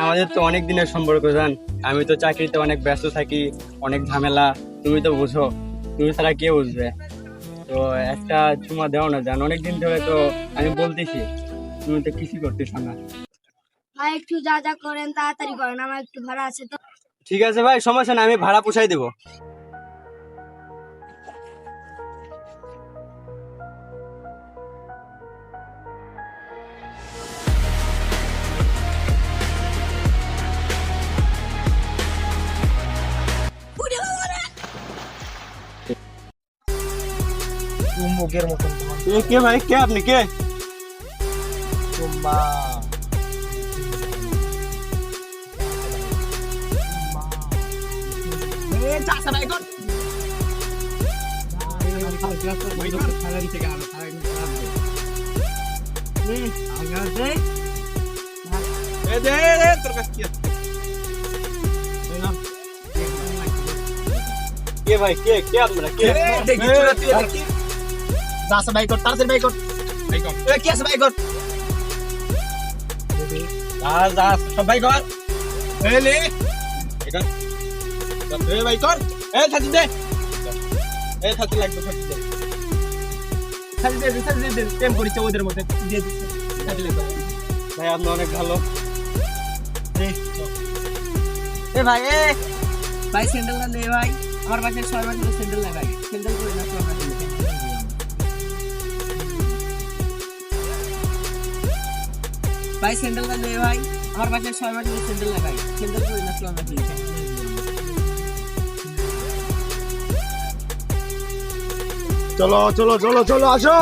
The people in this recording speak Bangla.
আমাদের তো অনেক দিনের সম্পর্ক জান। আমি তো চাকরিতে অনেক ব্যস্ত থাকি, অনেক ঝামেলা, তুমি তো বুঝো। তুমি ছাড়া কে বুঝবে? তো একটা চুমা দাও না জান, অনেকদিন ধরে তো আমি বলতেছি, তুমি তো কিছু করতেছো না। ভাই একটু যা যা করেন তাড়াতাড়ি করেন, আমার একটু ভাড়া আছে তো। ঠিক আছে ভাই, সমস্যা না, আমি ভাড়া পোষাই দেবো। চুম্বকের মতন তোমার কে ভাই, কে আপনি, কে? চুম্বা কে ভাই, কে কে আপনারা, কে? যাস ভাই কর তাড়াতাড়ি ভাই কর এ কি আছে ভাই কর যা সব ভাই কর এ লে এ ভাই কর এ থাকি দে এ থাকি লাগবে থাকি দে টেম করিছে ওদের মধ্যে দিয়ে দিছে থাকি লাগবে ভাই আপনি অনেক ভালো। এ ভাই ভাই স্যান্ডেল না নে ভাই আমার পাশে 6 মাস হলো স্যান্ডেল লাগাই স্যান্ডেল করে না 6 মাস হলো ভাই স্যান্ডেল না নে ভাই আমার পাশে 6 মাস হলো স্যান্ডেল লাগাই স্যান্ডেল করে না 6 মাস হলো চলো চলো চলো চলো আসো।